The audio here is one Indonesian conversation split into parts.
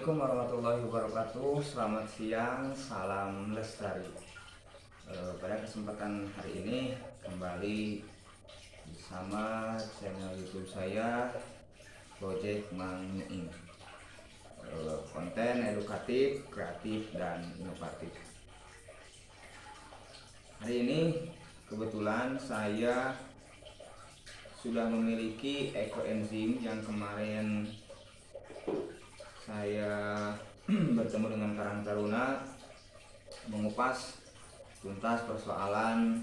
Assalamualaikum warahmatullahi wabarakatuh. Selamat siang, salam lestari. Pada kesempatan hari ini kembali bersama channel YouTube saya, Project Mang Iing. Konten edukatif, kreatif, dan inovatif. Hari ini kebetulan saya sudah memiliki ekoenzim yang kemarin saya bertemu dengan Karang Taruna mengupas tuntas persoalan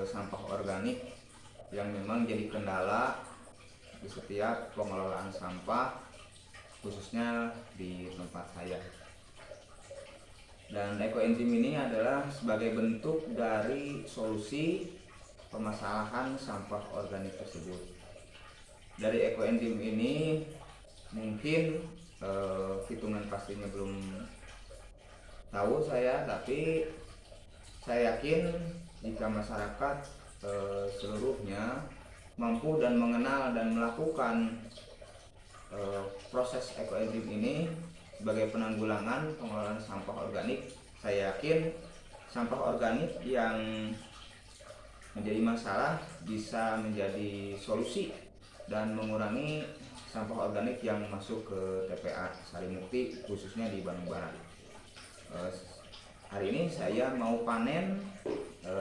sampah organik yang memang jadi kendala di setiap pengelolaan sampah, khususnya di tempat saya. Dan ekoenzim ini adalah sebagai bentuk dari solusi permasalahan sampah organik tersebut. Dari ekoenzim ini mungkin hitungan pastinya belum tahu saya, tapi saya yakin jika masyarakat seluruhnya mampu dan mengenal dan melakukan proses ekoenzim ini sebagai penanggulangan pengelolaan sampah organik, saya yakin sampah organik yang menjadi masalah bisa menjadi solusi dan mengurangi sampah organik yang masuk ke TPA Sarimukti, khususnya di Bandung Barat. Hari ini saya mau panen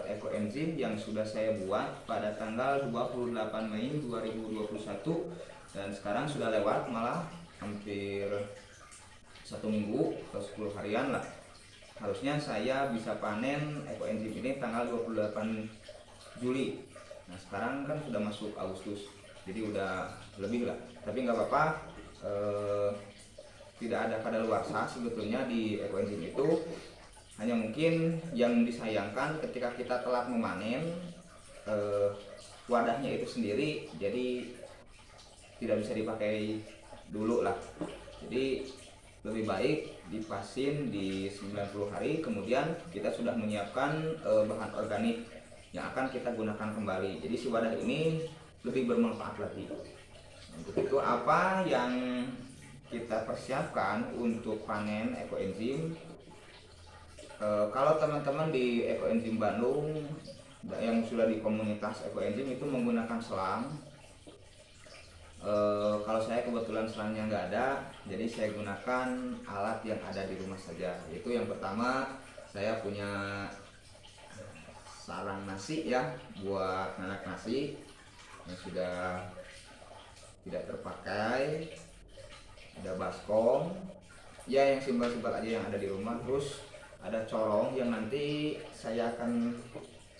ekoenzim yang sudah saya buat pada tanggal 28 Mei 2021, dan sekarang sudah lewat malah hampir 1 minggu atau 10 harian lah. Harusnya saya bisa panen ekoenzim ini tanggal 28 Juli. Nah, sekarang kan sudah masuk Agustus, jadi udah lebih lah, tapi nggak apa-apa. Tidak ada kadaluarsa sebetulnya di ekoenzim itu, hanya mungkin yang disayangkan ketika kita telat memanen wadahnya itu sendiri, jadi tidak bisa dipakai dulu lah. Jadi lebih baik dipasin di 90 hari, kemudian kita sudah menyiapkan bahan organik yang akan kita gunakan kembali. Jadi si wadah ini lebih bermanfaat lagi. Untuk itu apa yang kita persiapkan untuk panen ekoenzim? Kalau teman-teman di ekoenzim Bandung yang sudah di komunitas ekoenzim itu menggunakan selang. Kalau saya kebetulan selangnya nggak ada, jadi saya gunakan alat yang ada di rumah saja. Yaitu yang pertama, saya punya sarang nasi ya, buat nanak nasi yang sudah tidak terpakai. Ada baskom ya, yang simpel-simpel aja yang ada di rumah. Terus ada corong yang nanti saya akan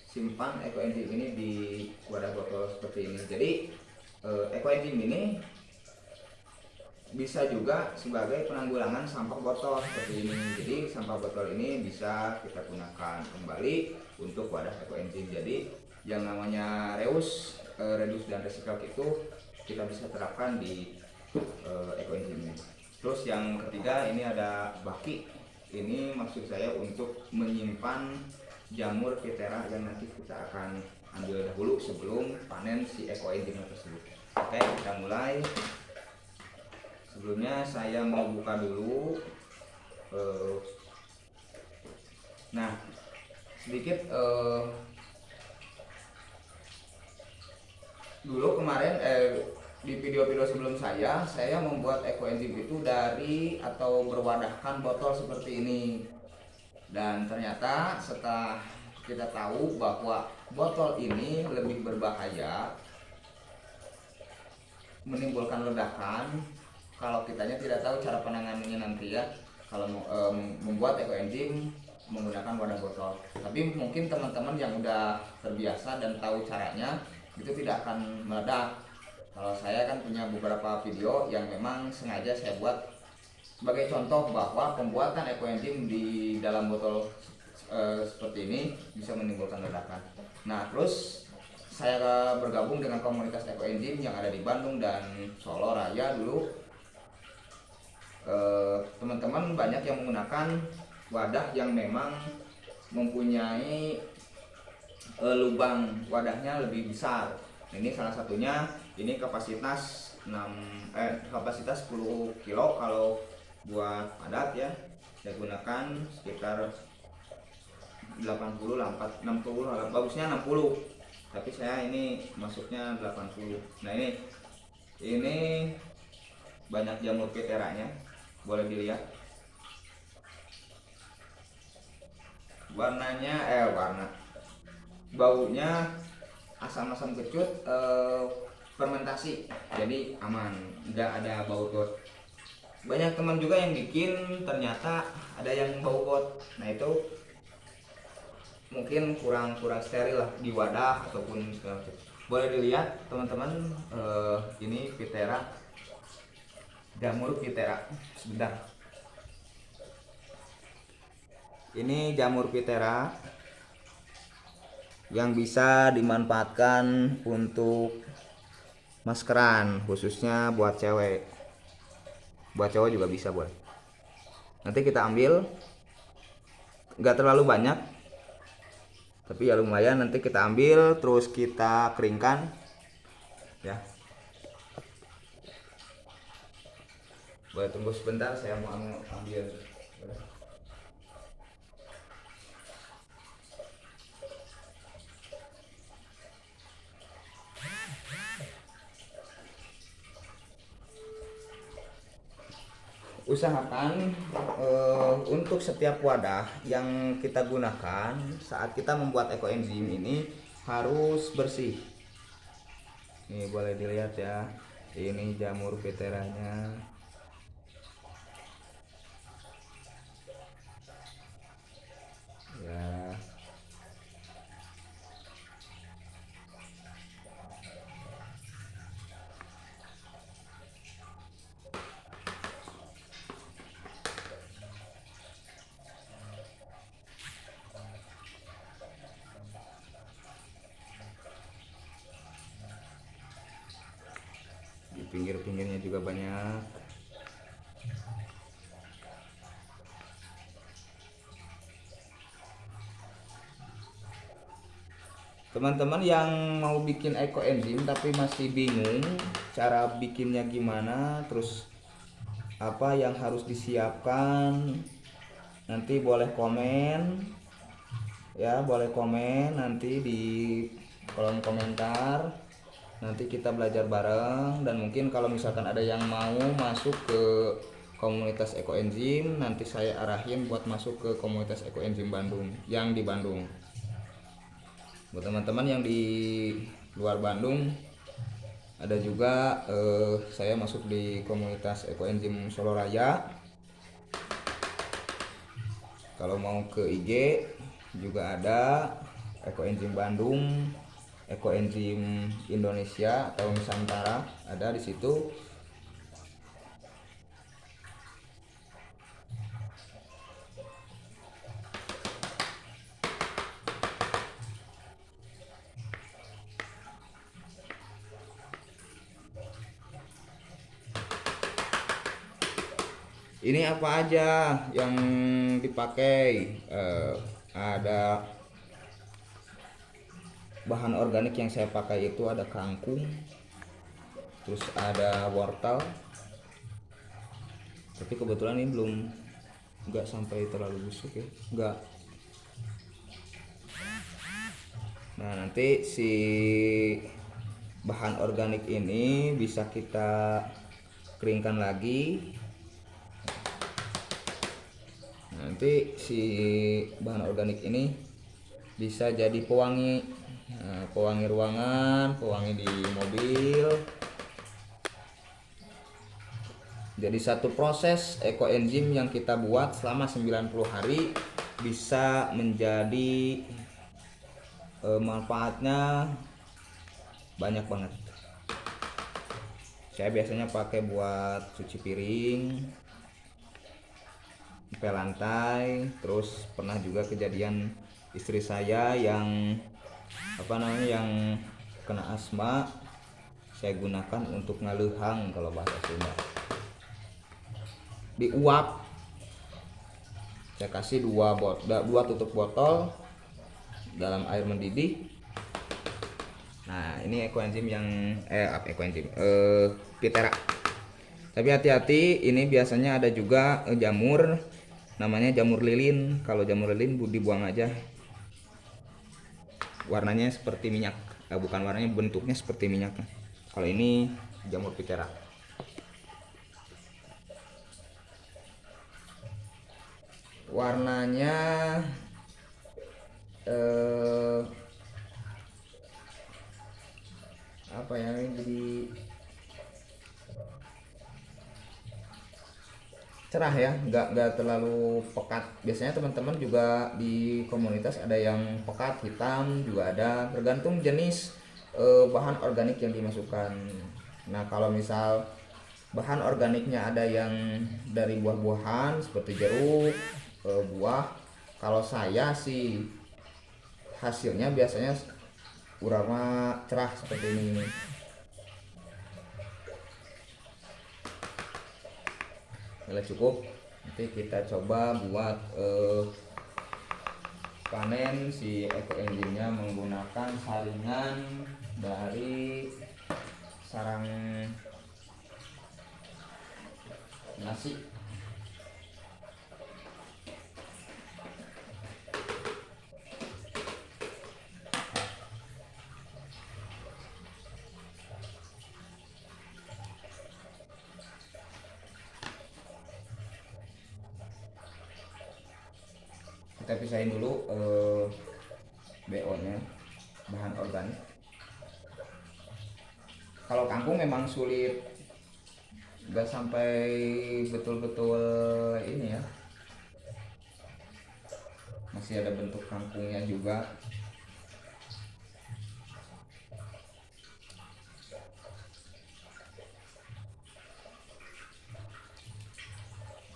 simpan ekoenzim ini di wadah botol seperti ini. Jadi ekoenzim ini bisa juga sebagai penanggulangan sampah botol seperti ini. Jadi sampah botol ini bisa kita gunakan kembali untuk wadah ekoenzim. Jadi yang namanya reuse, reduce dan recycle itu kita bisa terapkan di ekoenzim ini. Terus yang ketiga, ini ada baki. Ini maksud saya untuk menyimpan jamur Phytera yang nanti kita akan ambil dahulu sebelum panen si ekoenzim tersebut. Oke, kita mulai. Sebelumnya saya mau buka dulu. Nah, sedikit dulu kemarin di video-video sebelum saya membuat ekoenzim itu dari atau berwadahkan botol seperti ini. Dan ternyata setelah kita tahu bahwa botol ini lebih berbahaya, menimbulkan ledakan kalau kitanya tidak tahu cara penanganannya nanti ya, kalau membuat ekoenzim menggunakan wadah botol. Tapi mungkin teman-teman yang udah terbiasa dan tahu caranya itu tidak akan meledak. Kalau saya kan punya beberapa video yang memang sengaja saya buat sebagai contoh bahwa pembuatan ekoenzim di dalam botol seperti ini bisa menimbulkan ledakan. Nah, terus saya bergabung dengan komunitas ekoenzim yang ada di Bandung dan Solo Raya dulu. Teman-teman banyak yang menggunakan wadah yang memang mempunyai lubang wadahnya lebih besar. Ini salah satunya, ini kapasitas 10 kilo kalau buat padat ya saya gunakan sekitar 80 lah, 60, bagusnya 60, tapi saya ini masuknya 80. Nah ini banyak jamur peteranya, boleh dilihat warnanya baunya asam-asam kecut, fermentasi, jadi aman, nggak ada bau got. Banyak teman juga yang bikin ternyata ada yang bau got, nah itu mungkin kurang steril lah di wadah ataupun segala macam. Boleh dilihat teman-teman, ini Pitera, jamur Pitera. Sebentar, ini jamur Pitera yang bisa dimanfaatkan untuk maskeran, khususnya buat cewek. Buat cowok juga bisa, boleh. Nanti kita ambil, nggak terlalu banyak, tapi ya lumayan. Nanti kita ambil terus kita keringkan ya. Boleh tunggu sebentar, saya mau ambil. Usahakan untuk setiap wadah yang kita gunakan saat kita membuat ekoenzim ini harus bersih. Ini boleh dilihat ya, ini jamur peteranya ya. Di pinggir-pinggirnya juga banyak. Teman-teman yang mau bikin ekoenzim tapi masih bingung cara bikinnya gimana, terus apa yang harus disiapkan, nanti boleh komen ya, boleh komen nanti di kolom komentar. Nanti kita belajar bareng, dan mungkin kalau misalkan ada yang mau masuk ke komunitas ekoenzim, nanti saya arahin buat masuk ke komunitas ekoenzim Bandung yang di Bandung. Buat teman-teman yang di luar Bandung, ada juga saya masuk di komunitas ekoenzim Solo Raya. Kalau mau ke IG juga ada ekoenzim Bandung, ekoenzim Indonesia atau Nusantara, ada di situ. Ini apa aja yang dipakai? Ada bahan organik yang saya pakai itu ada kangkung, terus ada wortel, tapi kebetulan ini belum, nggak sampai terlalu busuk ya, nggak. Nah nanti si bahan organik ini bisa kita keringkan lagi. Nanti si bahan organik ini bisa jadi pewangi, pewangi ruangan, pewangi di mobil. Jadi satu proses ekoenzim yang kita buat selama 90 hari bisa menjadi manfaatnya banyak banget. Saya biasanya pakai buat cuci piring, pel lantai, terus pernah juga kejadian istri saya yang yang kena asma, saya gunakan untuk ngaleuhang kalau bahasa Sunda. Diuap, saya kasih dua tutup botol dalam air mendidih. Nah ini ekoenzim yang Pitera. Tapi hati-hati, ini biasanya ada juga jamur, namanya jamur lilin. Kalau jamur lilin dibuang aja. Warnanya seperti minyak, bukan warnanya, bentuknya seperti minyak. Kalau ini jamur pitera. Warnanya apa ya, jadi cerah ya, nggak terlalu pekat. Biasanya teman-teman juga di komunitas ada yang pekat hitam juga ada, tergantung jenis bahan organik yang dimasukkan. Nah kalau misal bahan organiknya ada yang dari buah-buahan seperti jeruk, buah, kalau saya sih hasilnya biasanya urama cerah seperti ini. Kalau cukup, nanti kita coba buat panen si ekoenzimnya menggunakan saringan dari sarang nasi. Kita pisahin dulu BO nya, bahan organik. Kalau kangkung memang sulit, nggak sampai betul-betul ini ya, masih ada bentuk kangkungnya juga.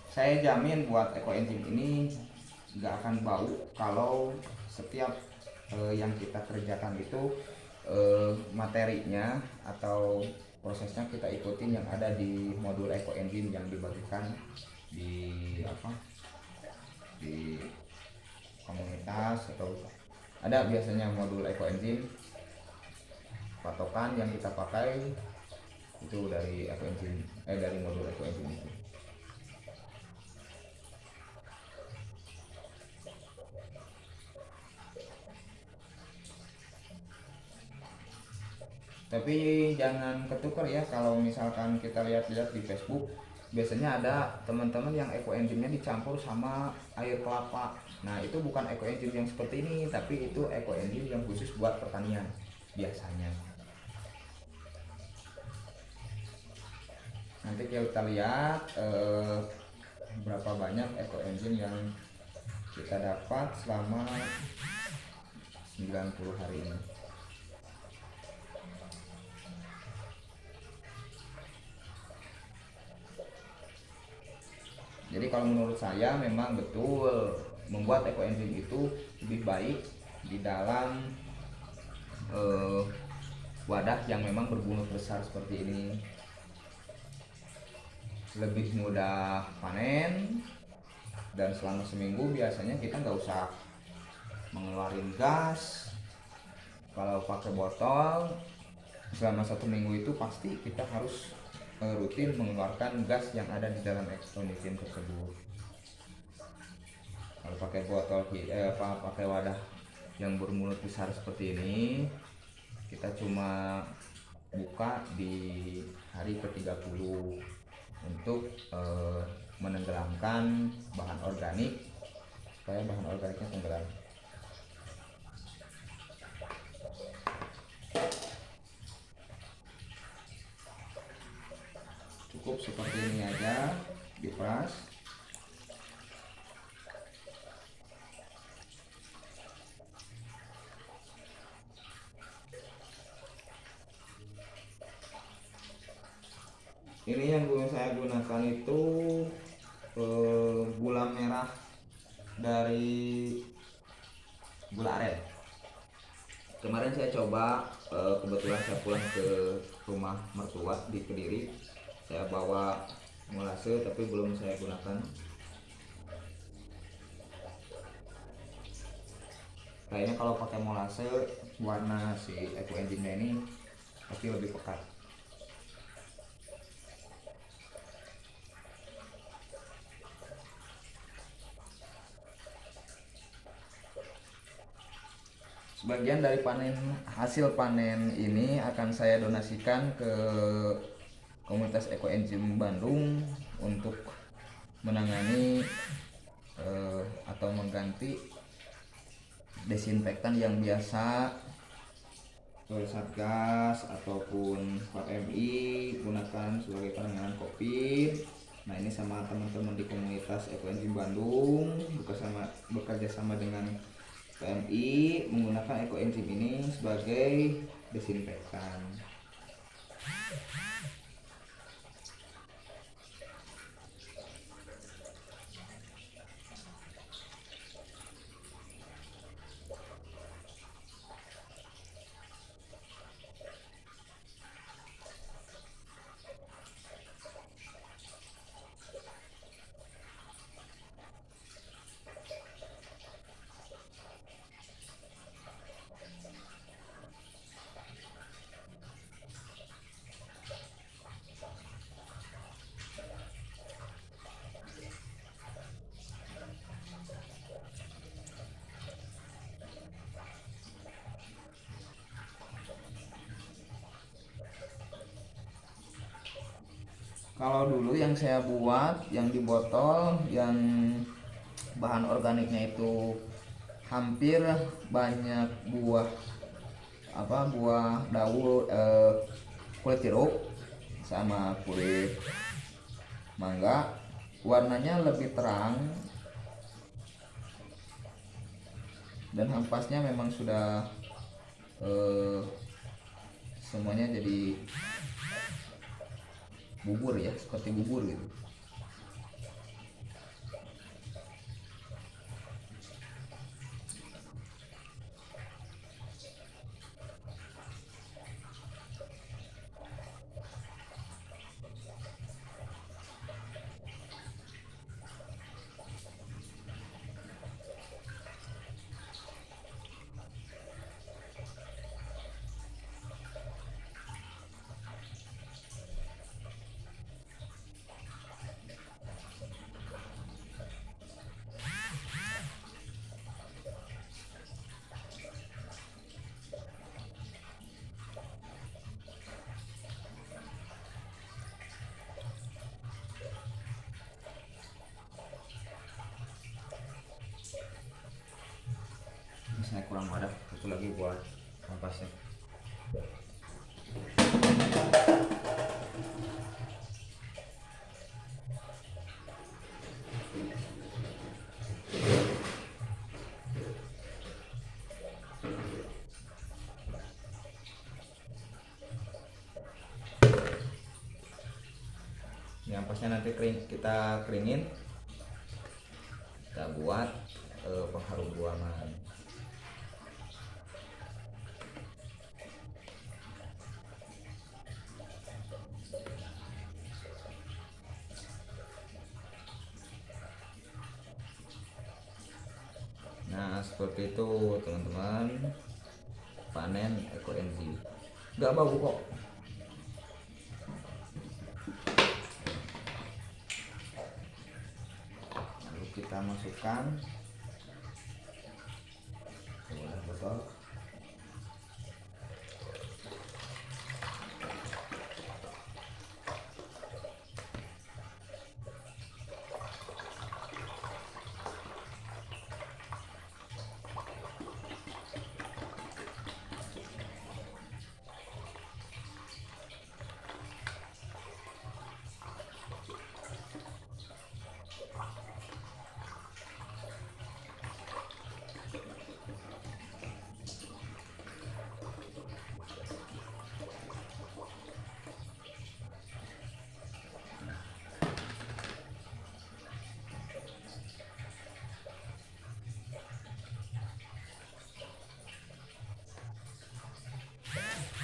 Saya jamin buat ekoenzim ini nggak akan bau kalau setiap yang kita kerjakan itu materinya atau prosesnya kita ikutin yang ada di modul ekoenzim yang dibagikan di di komunitas, atau ada biasanya modul ekoenzim. Patokan yang kita pakai itu dari ekoenzim, dari modul ekoenzim itu. Tapi jangan ketukar ya, kalau misalkan kita lihat-lihat di Facebook biasanya ada teman-teman yang ekoenzimnya dicampur sama air kelapa. Nah itu bukan ekoenzim yang seperti ini, tapi itu ekoenzim yang khusus buat pertanian biasanya. Nanti kita lihat berapa banyak ekoenzim yang kita dapat selama 90 hari ini. Jadi kalau menurut saya memang betul membuat ekoenzim itu lebih baik di dalam wadah yang memang berbunut besar seperti ini. Lebih mudah panen, dan selama seminggu biasanya kita nggak usah mengeluarkan gas. Kalau pakai botol selama 1 minggu itu pasti kita harus rutin mengeluarkan gas yang ada di dalam ekoenzim tersebut. Kalau pakai botol pakai wadah yang bermulut besar seperti ini, kita cuma buka di hari ke-30 untuk menenggelamkan bahan organik supaya bahan organiknya tenggelam. Cukup seperti ini aja, diperas. Ini yang saya gunakan itu gula merah dari gula aren. Kemarin saya coba, kebetulan saya pulang ke rumah mertua di Kediri. Saya bawa molase tapi belum saya gunakan. Kayaknya kalau pakai molase warna si ekoenzimnya ini pasti lebih pekat. Bagian dari hasil panen ini akan saya donasikan ke komunitas ekoenzim Bandung untuk menangani atau mengganti desinfektan yang biasa Satgas ataupun PMI gunakan sebagai penanganan COVID. Nah, ini sama teman-teman di komunitas ekoenzim Bandung bekerja sama dengan PMI menggunakan ekoenzim ini sebagai desinfektan. Kalau dulu yang saya buat yang di botol yang bahan organiknya itu hampir banyak buah daun, kulit jeruk sama kulit mangga, warnanya lebih terang dan ampasnya memang sudah semuanya jadi bubur ya, seperti bubur gitu. Saya kurang wadah, satu lagi buat ampasnya. Ini ampasnya nanti kita keringin, kita buat pengharum ruangan. Nah, seperti itu teman-teman, panen ekoenzim. Nggak bau kok. Lalu kita masukkan ke wadah botol.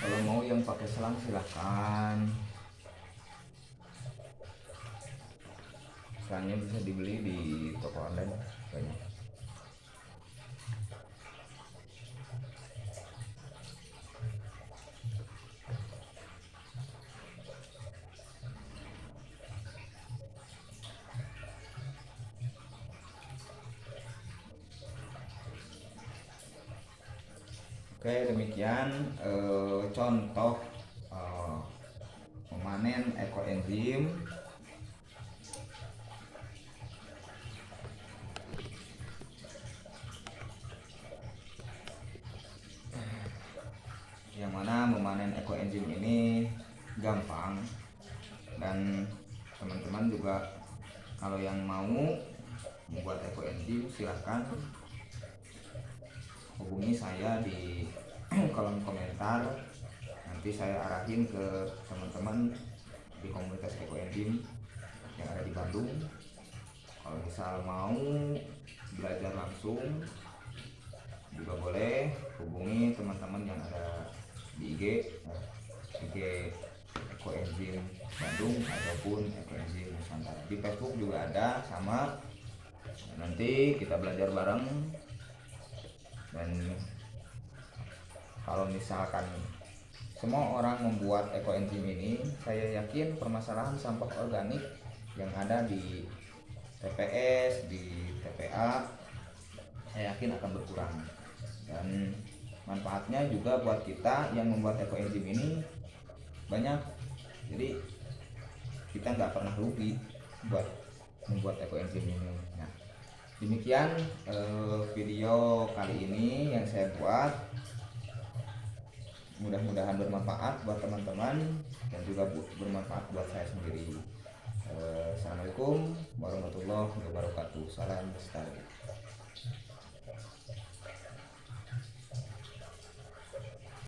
Kalau mau yang pakai selang silahkan. Selangnya bisa dibeli di toko online banyak. Oke, demikian contoh eh, memanen ekoenzim yang mana memanen ekoenzim ini gampang, dan teman-teman juga kalau yang mau membuat ekoenzim silahkan hubungi saya di kolom komentar, nanti saya arahin ke teman-teman di komunitas ekoenzim yang ada di Bandung. Kalau misal mau belajar langsung juga boleh hubungi teman-teman yang ada di IG Ekoenzim Bandung ataupun Ekoenzim Nusantara. Di Facebook juga ada sama. Nanti kita belajar bareng, dan kalau misalkan semua orang membuat ekoenzim ini, saya yakin permasalahan sampah organik yang ada di TPS, di TPA, saya yakin akan berkurang. Dan manfaatnya juga buat kita yang membuat ekoenzim ini banyak. Jadi kita nggak pernah rugi buat membuat ekoenzim ini. Nah, demikian video kali ini yang saya buat. Mudah-mudahan bermanfaat buat teman-teman dan juga bermanfaat buat saya sendiri. Assalamualaikum warahmatullahi wabarakatuh. Salam lestari.